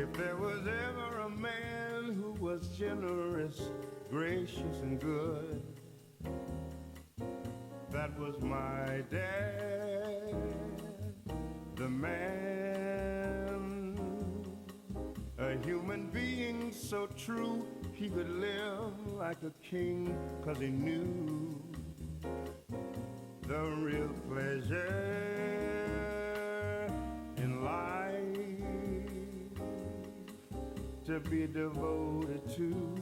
If there was ever a man who was generous, gracious, and good, that was my dad, the man. A human being so true, he could live like a king, 'cause he knew the real pleasure in life to be devoted to,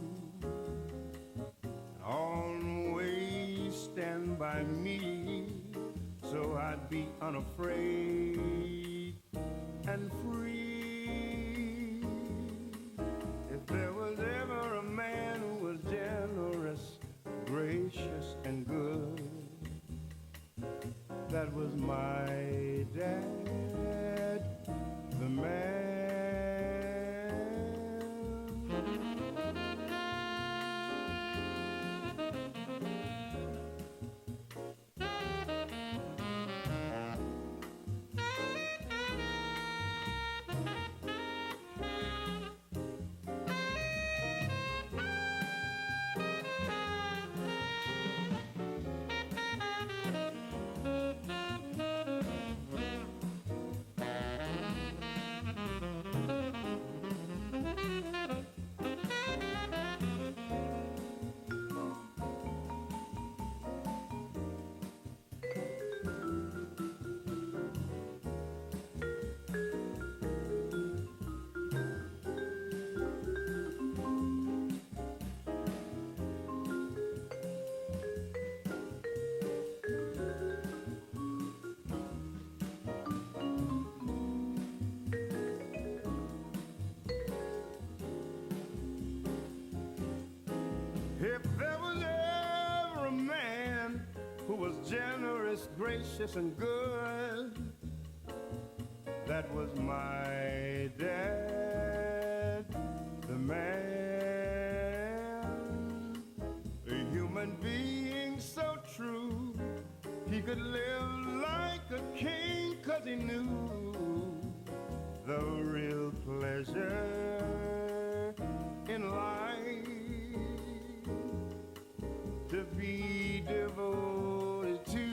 always stand by me, so I'd be unafraid and free. If there was ever a man who was generous, gracious, and good, that was my dad, the man. If there was ever a man who was generous, gracious, and good, that was my dad, the man. A human being so true, he could live like a king, 'cause he knew the real pleasure in life to be devoted to,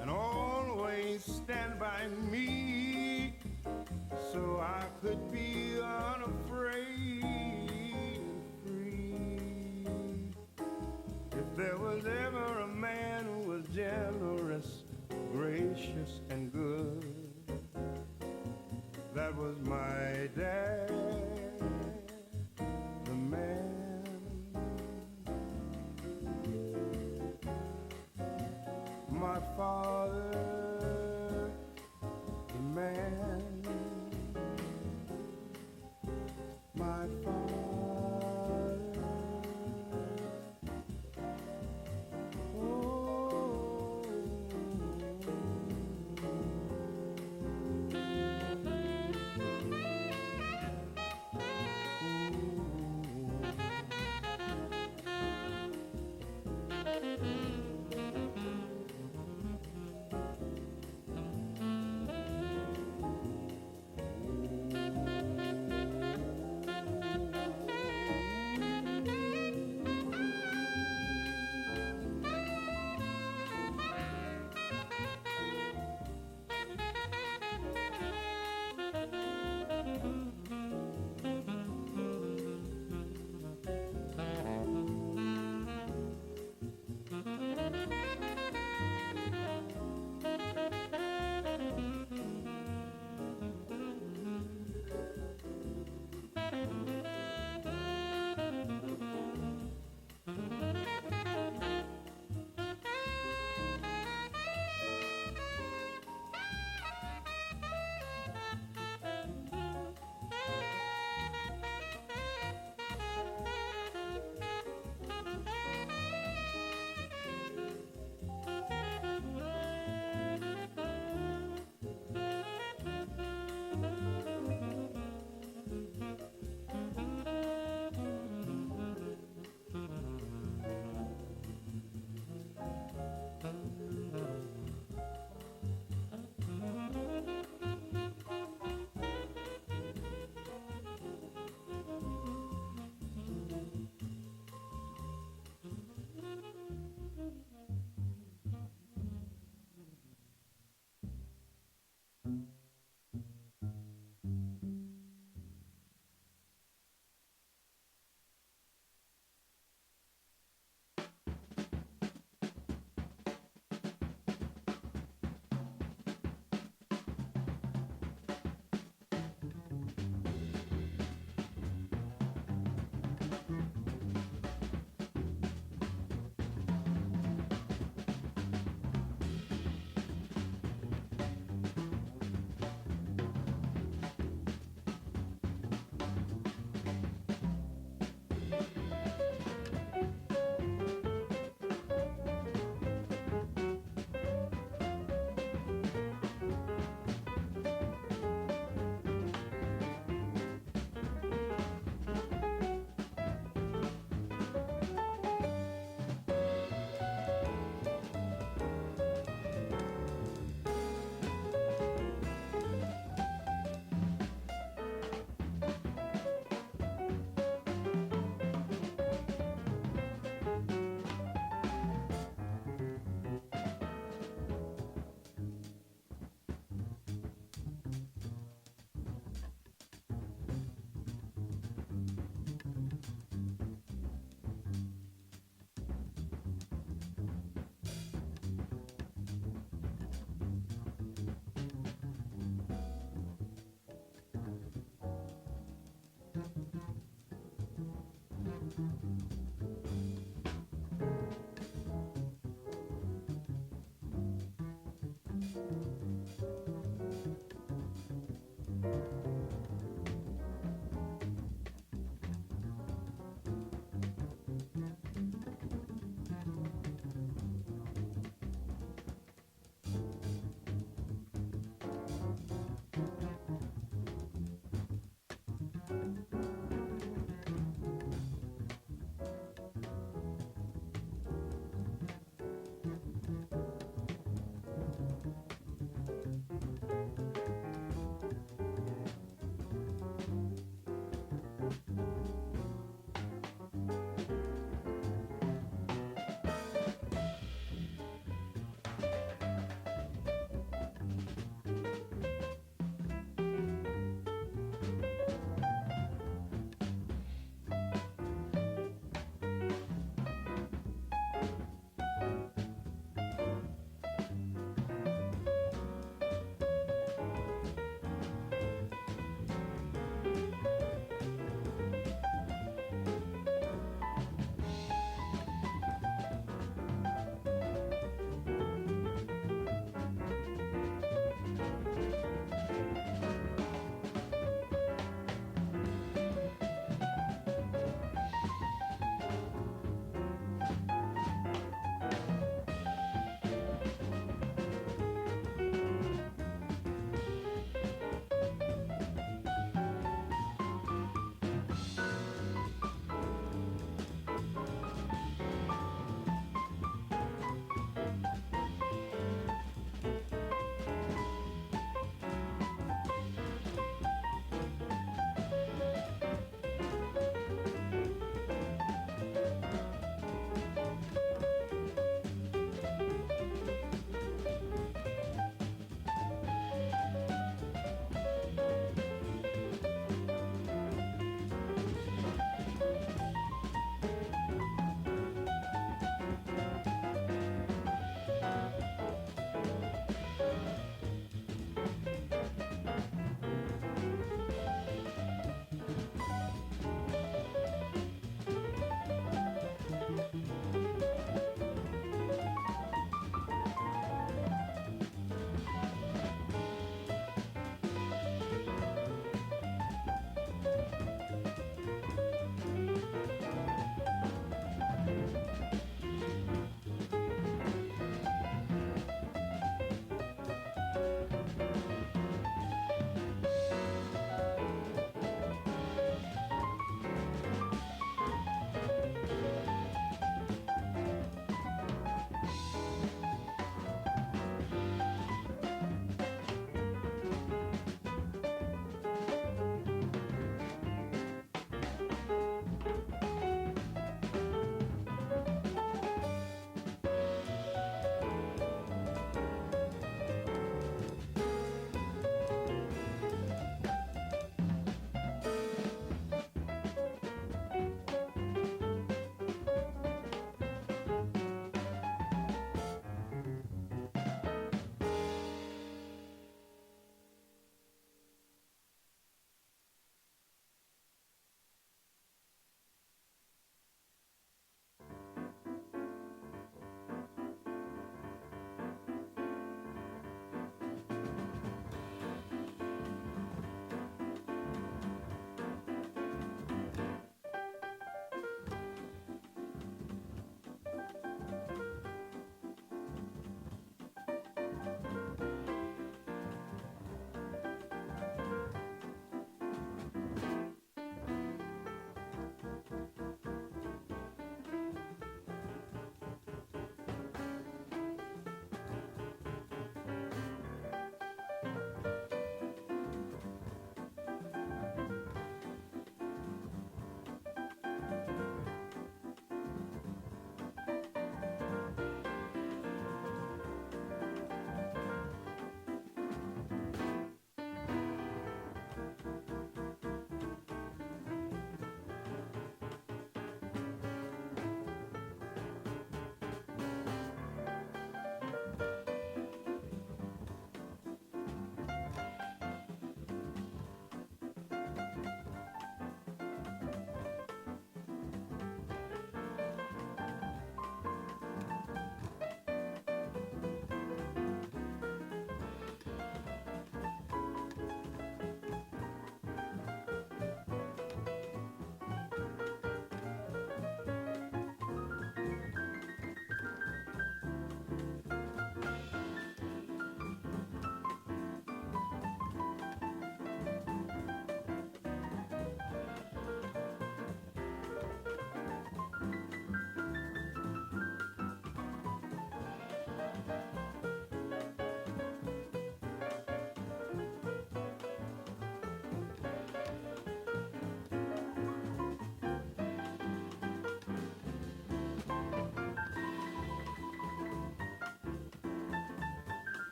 and always stand by me, so I could be unafraid and free. If there was ever a man who was generous, gracious, and good, that was my dad, the man. My father, the man. My father. Oh.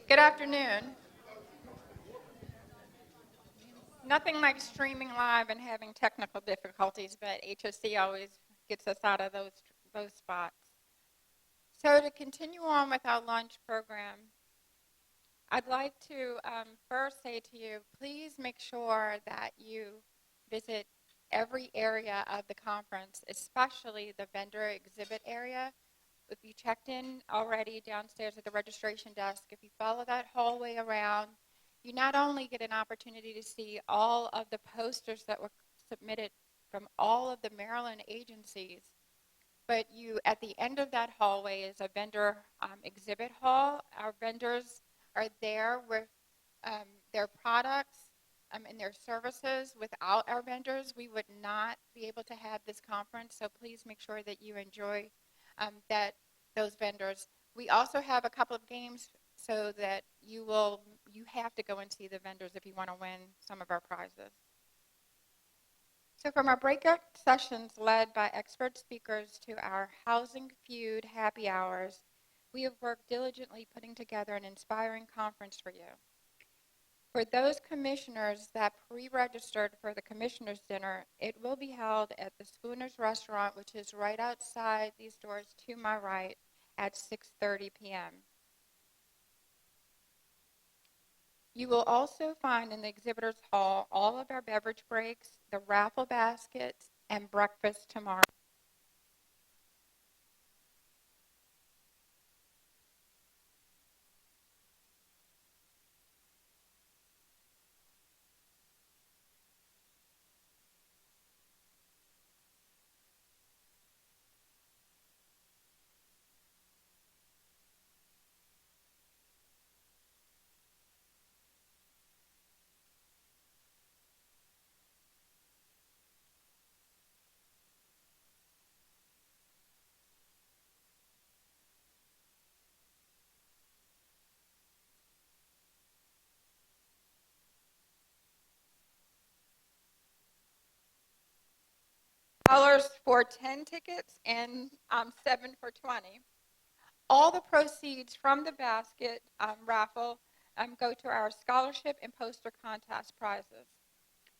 Good afternoon. Nothing like streaming live and having technical difficulties, but HOC always gets us out of those spots. So to continue on with our lunch program, I'd like to first say to you, please make sure that you visit every area of the conference, especially the vendor exhibit area. If you checked in already downstairs at the registration desk, if you follow that hallway around, you not only get an opportunity to see all of the posters that were submitted from all of the Maryland agencies, but you, at the end of that hallway is a vendor exhibit hall. Our vendors are there with their products and their services. Without our vendors, we would not be able to have this conference, so please make sure that you enjoy those vendors. We also have a couple of games so that you have to go and see the vendors if you want to win some of our prizes. So from our breakout sessions led by expert speakers to our Housing Feud happy hours, we have worked diligently putting together an inspiring conference for you. For those commissioners that pre-registered for the commissioners dinner, it will be held at the Schooner's Restaurant, which is right outside these doors to my right at 6:30 p.m. You will also find in the exhibitors hall all of our beverage breaks, the raffle baskets, and breakfast tomorrow. $10 for 10 tickets and 7 for 20. All the proceeds from the basket raffle go to our scholarship and poster contest prizes.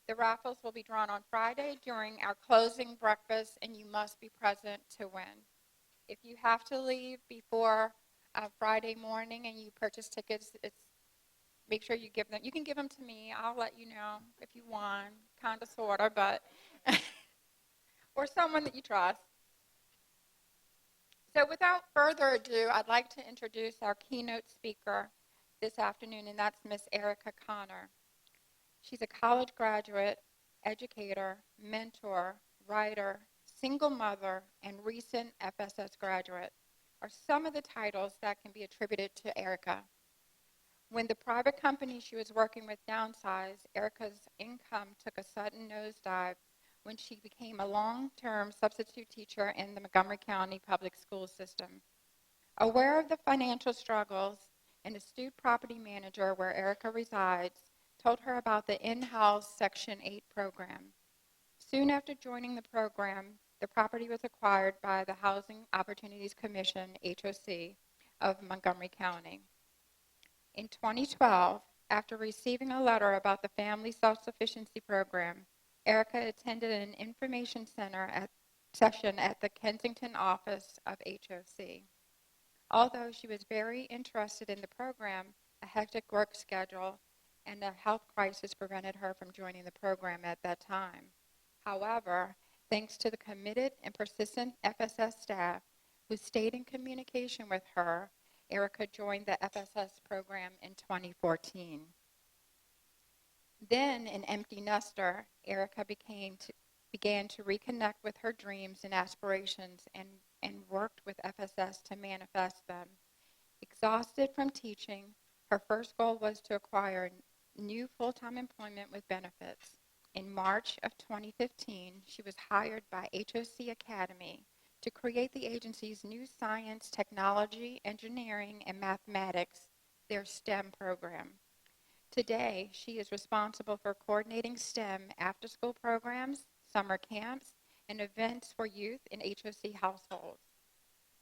The raffles will be drawn on Friday during our closing breakfast, and you must be present to win. If you have to leave before Friday morning and you purchase tickets, make sure you give them. You can give them to me. I'll let you know if you won, kind of, sort of, but or someone that you trust. So without further ado, I'd like to introduce our keynote speaker this afternoon, and that's Miss Erica Connor. She's a college graduate, educator, mentor, writer, single mother, and recent FSS graduate are some of the titles that can be attributed to Erica. When the private company she was working with downsized, Erica's income took a sudden nosedive when she became a long-term substitute teacher in the Montgomery County public school system. Aware of the financial struggles, an astute property manager where Erica resides told her about the in-house Section 8 program. Soon after joining the program, the property was acquired by the Housing Opportunities Commission, HOC, of Montgomery County. In 2012, after receiving a letter about the Family Self-Sufficiency Program, Erica attended an information center session at the Kensington office of HOC. Although she was very interested in the program, a hectic work schedule and a health crisis prevented her from joining the program at that time. However, thanks to the committed and persistent FSS staff who stayed in communication with her, Erica joined the FSS program in 2014. Then, an empty nester, Erica began to reconnect with her dreams and aspirations and worked with FSS to manifest them. Exhausted from teaching, her first goal was to acquire new full-time employment with benefits. In March of 2015, she was hired by HOC Academy to create the agency's new science, technology, engineering, and mathematics, their STEM program. Today, she is responsible for coordinating STEM after-school programs, summer camps, and events for youth in HOC households.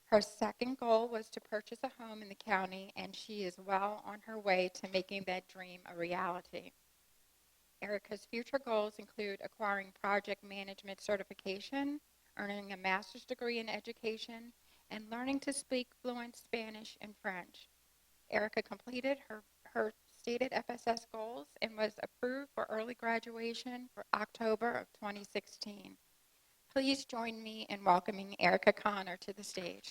Her second goal was to purchase a home in the county, and she is well on her way to making that dream a reality. Erica's future goals include acquiring project management certification, earning a master's degree in education, and learning to speak fluent Spanish and French. Erica completed her stated FSS goals and was approved for early graduation for October of 2016. Please join me in welcoming Erica Connor to the stage.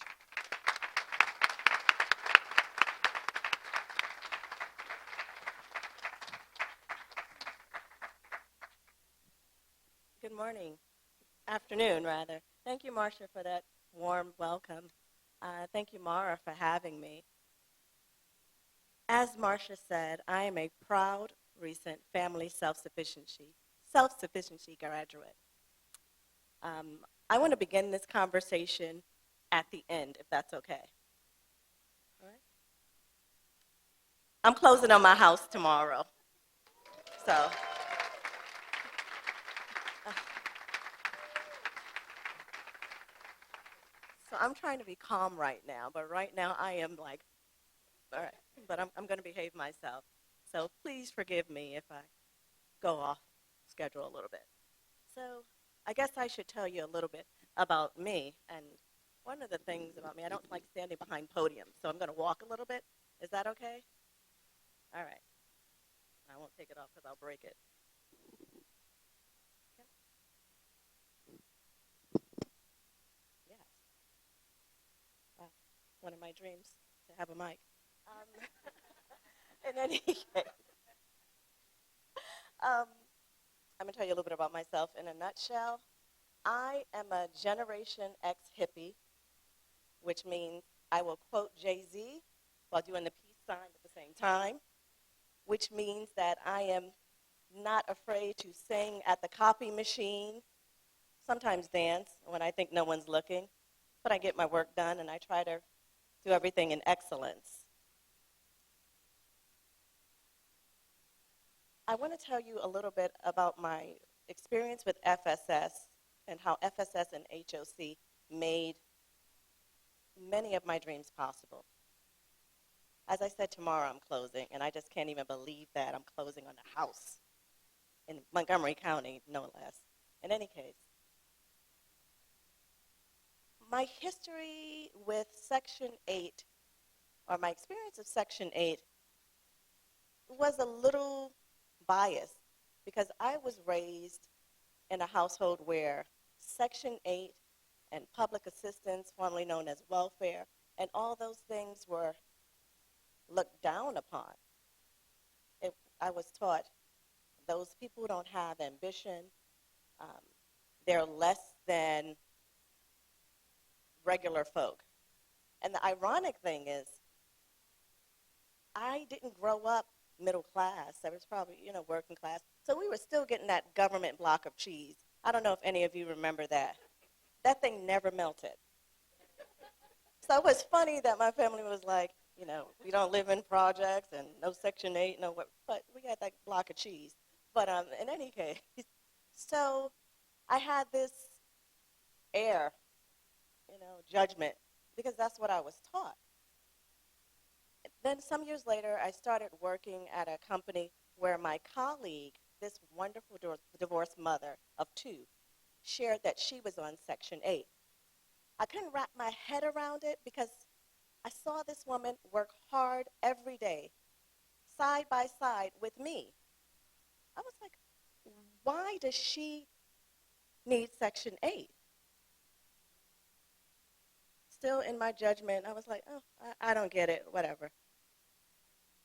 Good morning, afternoon rather. Thank you, Marcia, for that warm welcome. Thank you, MAHRA, for having me. As Marcia said, I am a proud recent family self-sufficiency graduate. I want to begin this conversation at the end, if that's okay. All right. I'm closing on my house tomorrow, so. So I'm trying to be calm right now, but right now I am like, all right, but I'm going to behave myself. So please forgive me if I go off schedule a little bit. So I guess I should tell you a little bit about me. And one of the things about me, I don't like standing behind podiums, so I'm going to walk a little bit. Is that okay? All right. I won't take it off because I'll break it. Yes. Wow. One of my dreams to have a mic. In any case, I'm going to tell you a little bit about myself in a nutshell. I am a Generation X hippie, which means I will quote Jay-Z while doing the peace sign at the same time, which means that I am not afraid to sing at the copy machine, sometimes dance when I think no one's looking, but I get my work done and I try to do everything in excellence. I want to tell you a little bit about my experience with FSS and how FSS and HOC made many of my dreams possible. As I said, tomorrow I'm closing, and I just can't even believe that I'm closing on a house in Montgomery County, no less. In any case, my history with Section 8, or my experience of Section 8, was a little biased because I was raised in a household where Section 8 and public assistance, formerly known as welfare, and all those things were looked down upon. I was taught those people who don't have ambition, they're less than regular folk. And the ironic thing is, I didn't grow up middle class. I was probably, working class. So we were still getting that government block of cheese. I don't know if any of you remember that. That thing never melted. So it was funny that my family was like, we don't live in projects and no Section 8, no what, but we had that block of cheese. But in any case, so I had this air, judgment, because that's what I was taught. Then some years later, I started working at a company where my colleague, this wonderful divorced mother of two, shared that she was on Section 8. I couldn't wrap my head around it because I saw this woman work hard every day, side by side with me. I was like, why does she need Section 8? Still in my judgment, I was like, oh, I don't get it, whatever.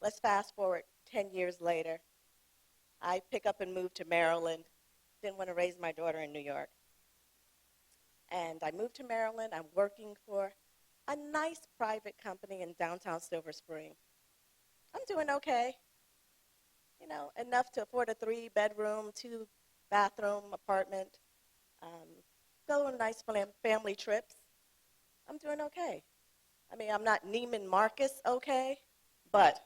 Let's fast forward 10 years later. I pick up and move to Maryland. Didn't want to raise my daughter in New York. And I moved to Maryland. I'm working for a nice private company in downtown Silver Spring. I'm doing okay. Enough to afford a 3-bedroom, 2-bathroom apartment. Go on nice family trips. I'm doing okay. I mean, I'm not Neiman Marcus okay, but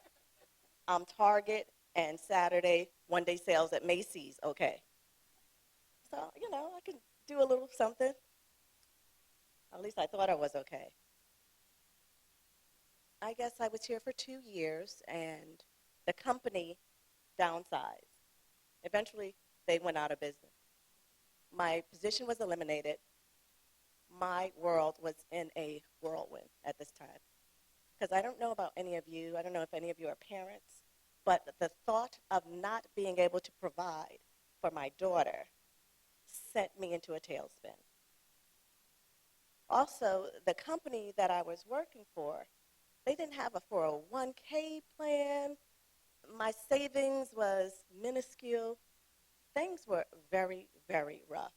I'm Target and Saturday one-day sales at Macy's okay. So, I can do a little something. At least I thought I was okay. I guess I was here for 2 years, and the company downsized. Eventually, they went out of business. My position was eliminated. My world was in a whirlwind at this time. Because I don't know about any of you, I don't know if any of you are parents, but the thought of not being able to provide for my daughter sent me into a tailspin. Also, the company that I was working for, they didn't have a 401k plan. My savings was minuscule. Things were very, very rough.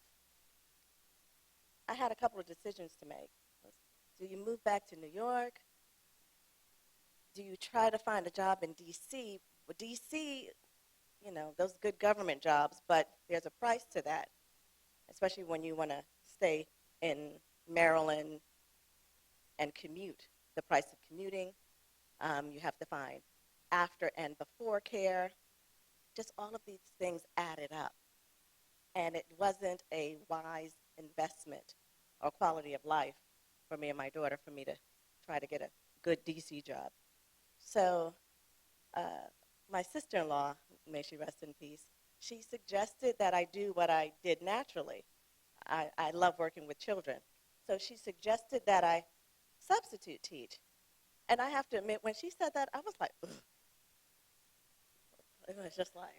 I had a couple of decisions to make. Do you move back to New York? Do you try to find a job in D.C.? Well, D.C., you know, those good government jobs, but there's a price to that, especially when you want to stay in Maryland and commute. The price of commuting, you have to find after and before care. Just all of these things added up. And it wasn't a wise investment or quality of life for me and my daughter for me to try to get a good DC job. So my sister-in-law, may she rest in peace, she suggested that I do what I did naturally. I love working with children. So she suggested that I substitute teach. And I have to admit, when she said that, I was like, ugh. It was just like,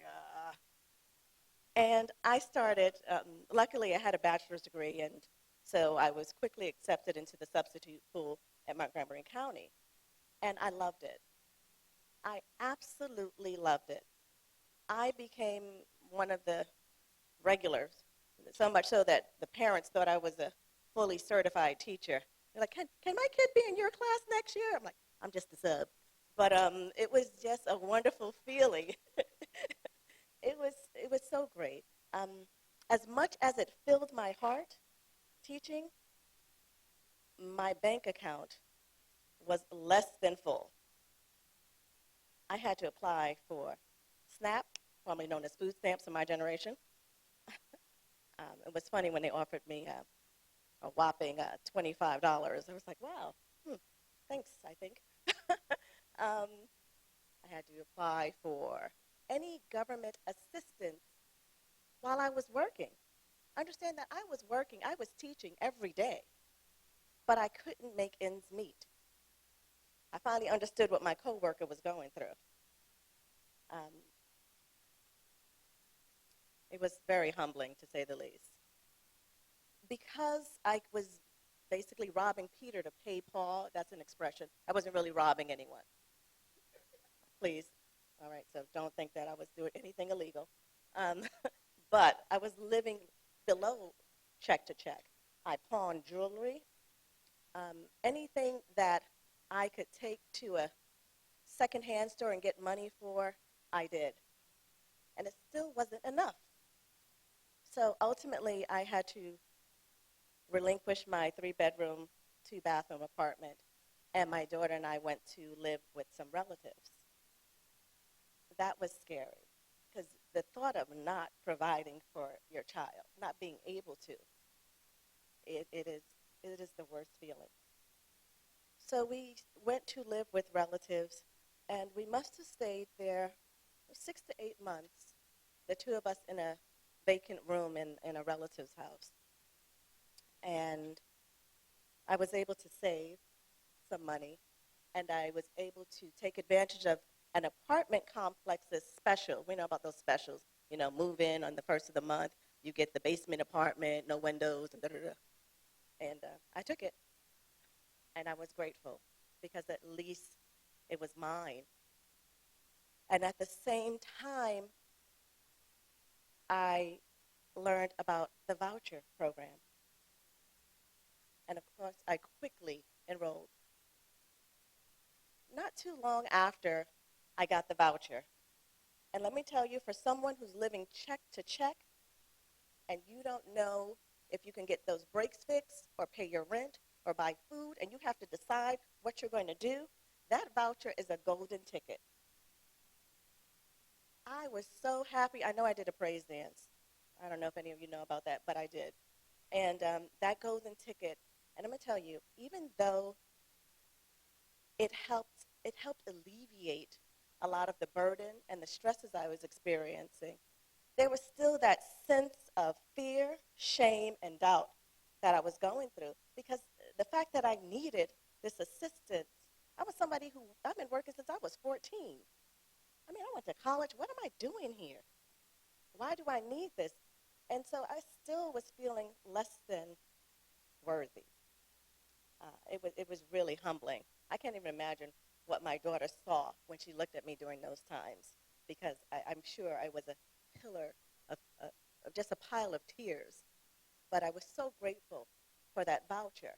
And I started, luckily I had a bachelor's degree, and so I was quickly accepted into the substitute pool at Montgomery County. And I loved it. I absolutely loved it. I became one of the regulars, so much so that the parents thought I was a fully certified teacher. They're like, can my kid be in your class next year? I'm like, I'm just a sub. But it was just a wonderful feeling. It was so great. As much as it filled my heart, teaching, my bank account was less than full. I had to apply for SNAP, formerly known as food stamps in my generation. It was funny when they offered me a whopping $25. I was like, wow, thanks, I think. I had to apply for any government assistance while I was working. Understand that I was working, I was teaching every day, but I couldn't make ends meet. I finally understood what my coworker was going through. It was very humbling, to say the least. Because I was basically robbing Peter to pay Paul, that's an expression. I wasn't really robbing anyone. Please. All right, so don't think that I was doing anything illegal. But I was living below check to check. I pawned jewelry. Anything that I could take to a secondhand store and get money for, I did. And it still wasn't enough. So ultimately, I had to relinquish my 3-bedroom, 2-bathroom apartment, and my daughter and I went to live with some relatives. That was scary, because the thought of not providing for your child, not being able to, it is the worst feeling. So we went to live with relatives, and we must have stayed there 6 to 8 months, the two of us in a vacant room in a relative's house. And I was able to save some money, and I was able to take advantage of an apartment complex's special. We know about those specials. You know, move in on the first of the month, you get the basement apartment, no windows, and da-da-da. And I took it, and I was grateful, because at least it was mine. And at the same time, I learned about the voucher program. And of course, I quickly enrolled. Not too long after I got the voucher. And let me tell you, for someone who's living check to check, and you don't know if you can get those breaks fixed or pay your rent or buy food, and you have to decide what you're going to do, that voucher is a golden ticket. I was so happy. I know I did a praise dance. I don't know if any of you know about that, but I did. And that golden ticket, and I'm going to tell you, even though it helped it helped alleviate a lot of the burden and the stresses I was experiencing. There was still that sense of fear, shame, and doubt that I was going through because the fact that I needed this assistance, I was somebody who, I've been working since I was 14. I mean, I went to college. What am I doing here? Why do I need this? And so I still was feeling less than worthy. It was really humbling. I can't even imagine what my daughter saw when she looked at me during those times because I'm sure I was a pillar of just a pile of tears. But I was so grateful for that voucher.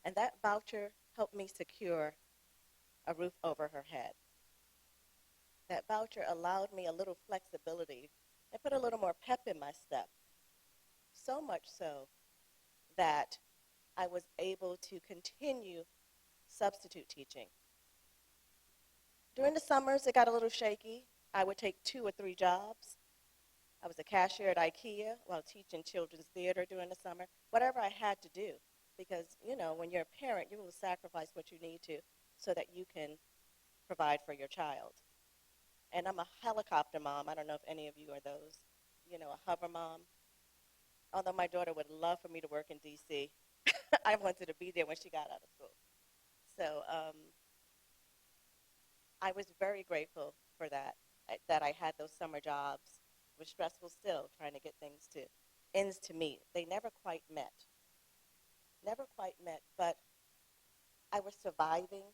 And that voucher helped me secure a roof over her head. That voucher allowed me a little flexibility and put a little more pep in my step. So much so that I was able to continue substitute teaching. During the summers, it got a little shaky. I would take 2 or 3 jobs. I was a cashier at IKEA while teaching children's theater during the summer, whatever I had to do. Because, you know, when you're a parent, you will sacrifice what you need to so that you can provide for your child. And I'm a helicopter mom. I don't know if any of you are those, you know, a hover mom. Although my daughter would love for me to work in D.C., I wanted to be there when she got out of school. So I was very grateful for that I had those summer jobs. It was stressful still, trying to get things to ends to meet. They never quite met. But I was surviving.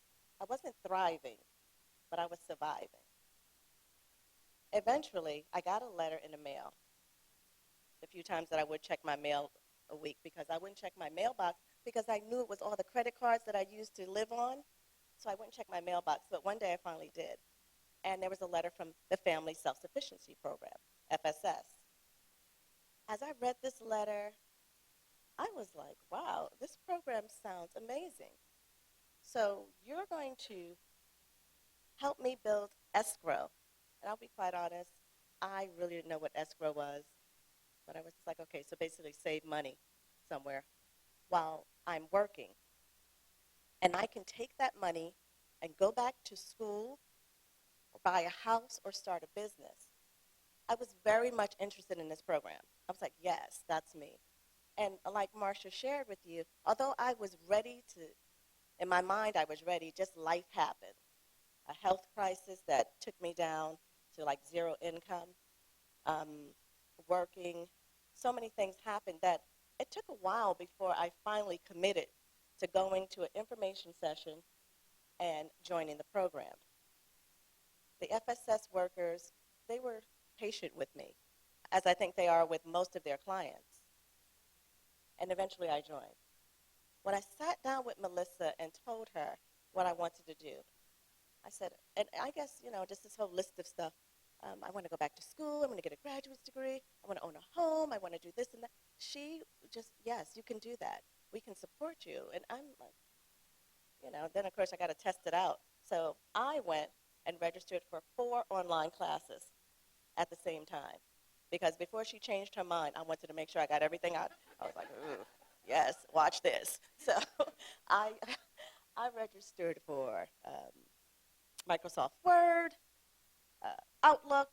I wasn't thriving, but I was surviving. Eventually, I got a letter in the mail. The few times that I would check my mail a week because I wouldn't check my mailbox because I knew it was all the credit cards that I used to live on. So I wouldn't check my mailbox. But one day I finally did. And there was a letter from the Family Self-Sufficiency Program, FSS. As I read this letter, I was like, wow, this program sounds amazing. So you're going to help me build escrow. And I'll be quite honest, I really didn't know what escrow was. But I was just like, okay, so basically save money somewhere while I'm working. And I can take that money and go back to school or buy a house or start a business. I was very much interested in this program. I was like, yes, that's me. And like Marcia shared with you, although I was ready to, in my mind I was ready, just life happened. A health crisis that took me down to like zero income, working. So many things happened that it took a while before I finally committed to going to an information session and joining the program. The FSS workers, they were patient with me, as I think they are with most of their clients. And eventually I joined. When I sat down with Melissa and told her what I wanted to do, I said, and I guess, you know, just this whole list of stuff. I want to go back to school. I want to get a graduate's degree. I want to own a home. I want to do this and that. She just, yes, you can do that. We can support you. And I'm like, you know, then of course I got to test it out. So I went and registered for 4 online classes at the same time. Because before she changed her mind, I wanted to make sure I got everything out. I was like, ooh, yes, watch this. So I registered for Microsoft Word, Outlook,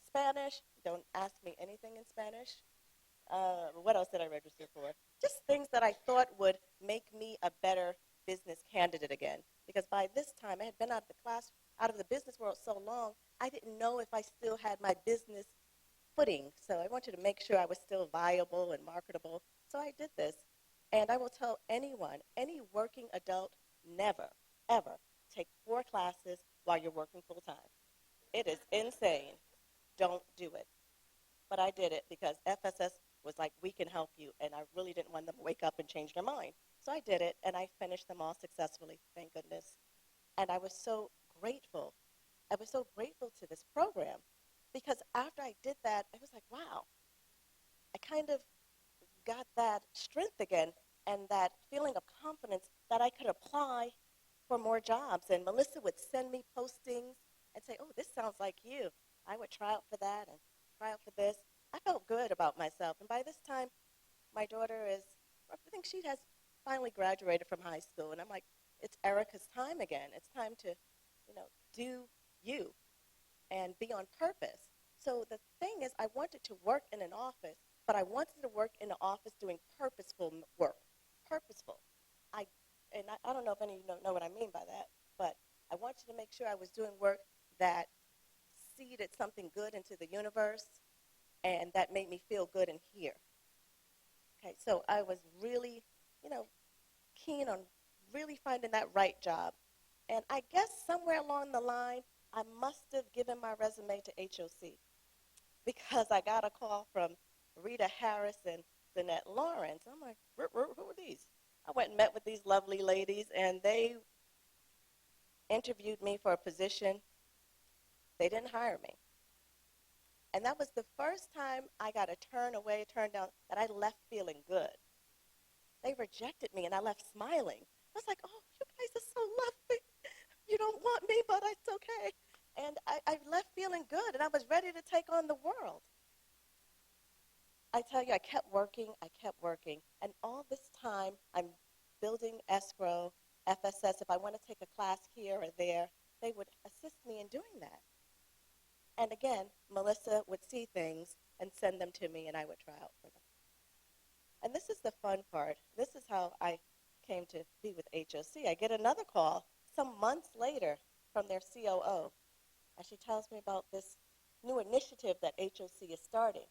Spanish. Don't ask me anything in Spanish. What else did I register for? Just things that I thought would make me a better business candidate again. Because by this time, I had been out of the business world so long, I didn't know if I still had my business footing. So I wanted to make sure I was still viable and marketable. So I did this. And I will tell anyone, any working adult, never, ever take 4 classes while you're working full time. It is insane. Don't do it. But I did it because FSS was like, we can help you. And I really didn't want them to wake up and change their mind. So I did it, and I finished them all successfully, thank goodness. And I was so grateful. I was so grateful to this program because after I did that, I was like, wow. I kind of got that strength again and that feeling of confidence that I could apply for more jobs. And Melissa would send me postings and say, oh, this sounds like you. I would try out for that and try out for this. I felt good about myself. And by this time, my daughter is, I think she has finally graduated from high school. And I'm like, it's Erica's time again. It's time to, do you and be on purpose. So the thing is, I wanted to work in an office, but I wanted to work in an office doing purposeful work. Purposeful. I don't know if any of you know what I mean by that, but I wanted to make sure I was doing work that seeded something good into the universe and that made me feel good in here. Okay, so I was really, keen on really finding that right job. And I guess somewhere along the line, I must have given my resume to HOC because I got a call from Rita Harris and Lynette Lawrence. I'm like, who are these? I went and met with these lovely ladies, and they interviewed me for a position. They didn't hire me. And that was the first time I got a turn down, that I left feeling good. They rejected me, and I left smiling. I was like, oh, you guys are so lovely. You don't want me, but it's okay. And I left feeling good, and I was ready to take on the world. I tell you, I kept working, and all this time, I'm building escrow, FSS. If I want to take a class here or there, they would assist me in doing that. And again, Melissa would see things and send them to me, and I would try out for them. And this is the fun part. This is how I came to be with HOC. I get another call some months later from their COO, and she tells me about this new initiative that HOC is starting,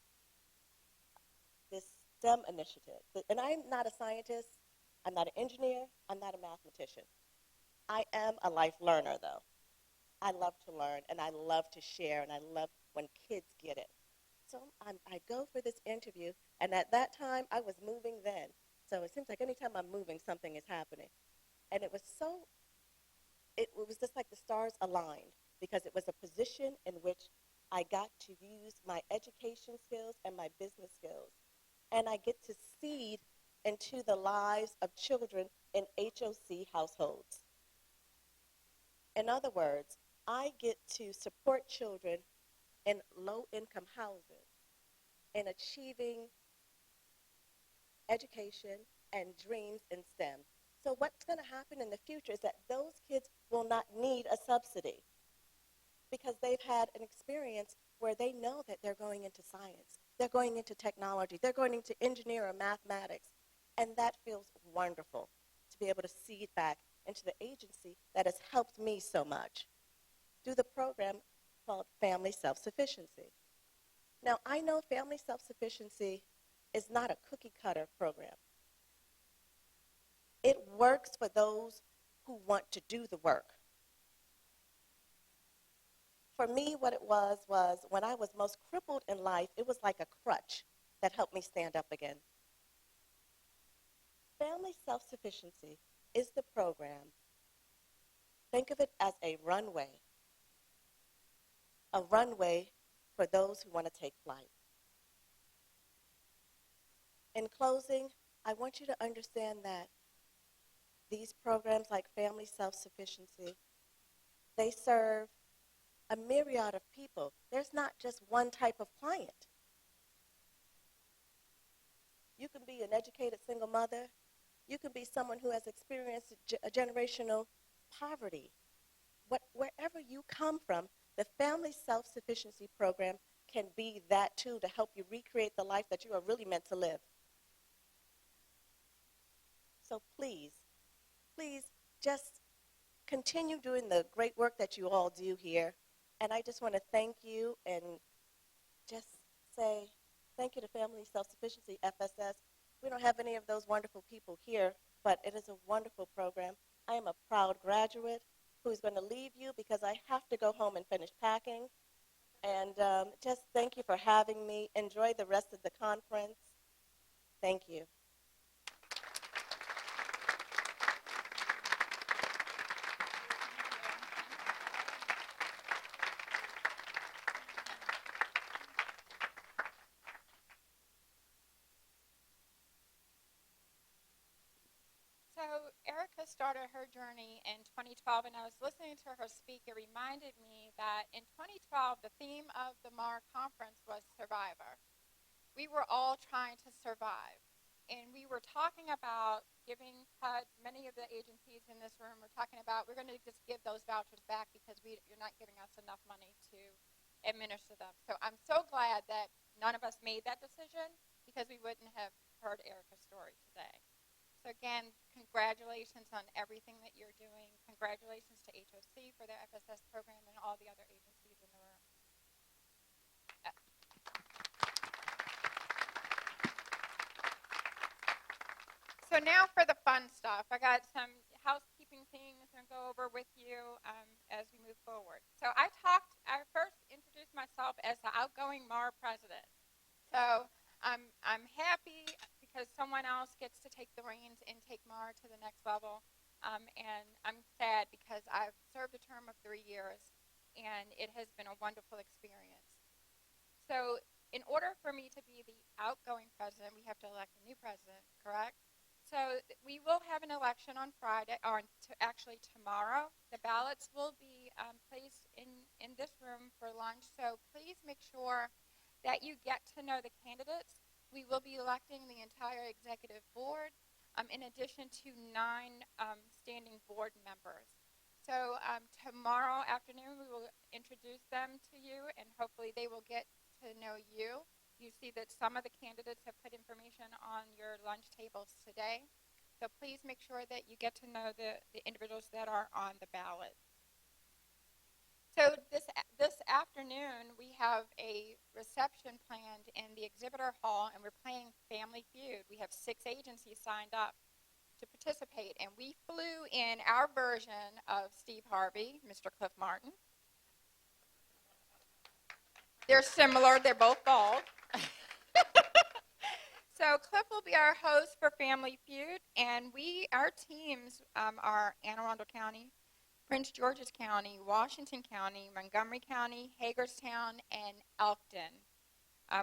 this STEM initiative. And I'm not a scientist, I'm not an engineer, I'm not a mathematician. I am a life learner, though. I love to learn, and I love to share, and I love when kids get it. So I go for this interview, and at that time, I was moving then. So it seems like anytime I'm moving, something is happening. And it was just like the stars aligned, because it was a position in which I got to use my education skills and my business skills. And I get to seed into the lives of children in HOC households. In other words, I get to support children in low-income housing in achieving education and dreams in STEM. So what's going to happen in the future is that those kids will not need a subsidy because they've had an experience where they know that they're going into science, they're going into technology, they're going into engineering or mathematics, and that feels wonderful to be able to seed back into the agency that has helped me so much through the program called Family Self-Sufficiency. Now, I know Family Self-Sufficiency is not a cookie-cutter program. It works for those who want to do the work. For me, what it was when I was most crippled in life, it was like a crutch that helped me stand up again. Family Self-Sufficiency is the program. Think of it as a runway for those who want to take flight. In closing, I want you to understand that these programs like Family Self-Sufficiency, they serve a myriad of people. There's not just one type of client. You can be an educated single mother. You can be someone who has experienced a generational poverty. Wherever you come from, the Family Self-Sufficiency Program can be that too, to help you recreate the life that you are really meant to live. So please just continue doing the great work that you all do here. And I just want to thank you and just say thank you to Family Self-Sufficiency, FSS. We don't have any of those wonderful people here, but it is a wonderful program. I am a proud graduate who's going to leave you because I have to go home and finish packing. And just thank you for having me. Enjoy the rest of the conference. Thank you. So Erica started her journey in 2012, and I was listening to her speak. It reminded me that in 2012, the theme of the MAHRA conference was survivor. We were all trying to survive. And we were talking about giving HUD, many of the agencies in this room were talking about, we're going to just give those vouchers back because you're not giving us enough money to administer them. So I'm so glad that none of us made that decision, because we wouldn't have heard Erica's story today. So again, congratulations on everything that you're doing. Congratulations to HOC for their FSS program and all the other agencies in the room. So now for the fun stuff. I got some housekeeping things I'm going to go over with you as we move forward. So I first introduced myself as the outgoing MAHRA president. So I'm happy because someone else gets to take the reins and take MAHRA to the next level. And I'm sad because I've served a term of 3 years, and it has been a wonderful experience. So in order for me to be the outgoing president, we have to elect a new president, correct? So we will have an election on Friday, or actually tomorrow. The ballots will be placed in this room for lunch, so please make sure that you get to know the candidates. We will be electing the entire executive board, in addition to 9 standing board members. So tomorrow afternoon, we will introduce them to you, and hopefully they will get to know you. You see that some of the candidates have put information on your lunch tables today. So please make sure that you get to know the individuals that are on the ballot. So this afternoon, we have a reception planned in the exhibitor hall, and we're playing Family Feud. We have 6 agencies signed up to participate, and we flew in our version of Steve Harvey, Mr. Cliff Martin. They're similar. They're both bald. So Cliff will be our host for Family Feud, and our teams are Anne Arundel County, Prince George's County, Washington County, Montgomery County, Hagerstown, and Elkton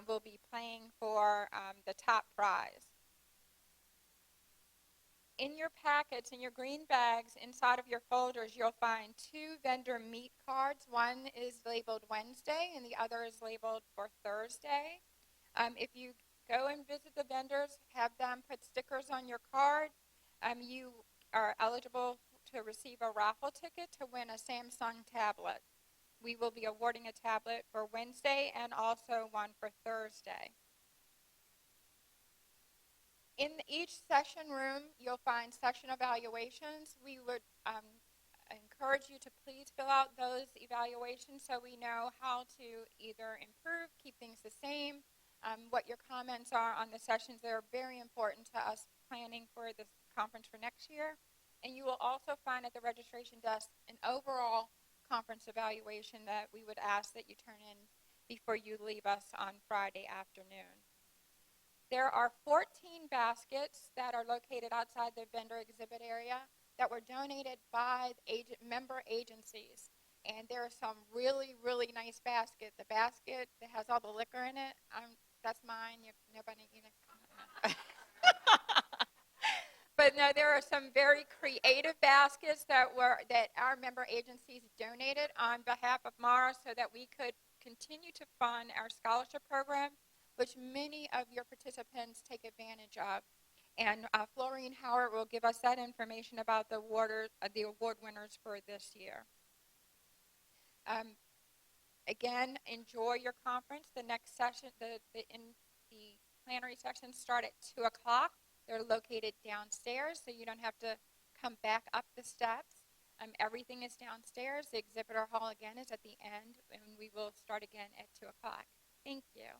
will be playing for the top prize. In your packets, in your green bags, inside of your folders, you'll find 2 vendor meet cards. One is labeled Wednesday, and the other is labeled for Thursday. If you go and visit the vendors, have them put stickers on your card. You are eligible to receive a raffle ticket to win a Samsung tablet. We will be awarding a tablet for Wednesday and also one for Thursday. In each session room, you'll find session evaluations. We would encourage you to please fill out those evaluations so we know how to either improve, keep things the same, what your comments are on the sessions. They're very important to us planning for this conference for next year. And you will also find at the registration desk an overall conference evaluation that we would ask that you turn in before you leave us on Friday afternoon. There are 14 baskets that are located outside the vendor exhibit area that were donated by member agencies. And there are some really, really nice baskets. The basket that has all the liquor in it, that's mine. Nobody, But no, there are some very creative baskets that our member agencies donated on behalf of MAHRA so that we could continue to fund our scholarship program, which many of your participants take advantage of. And Florine Howard will give us that information about the award winners for this year. Again, enjoy your conference. The next session, the plenary sessions start at 2 o'clock. They're located downstairs, so you don't have to come back up the steps. Everything is downstairs. The exhibitor hall, again, is at the end, and we will start again at 2 o'clock. Thank you.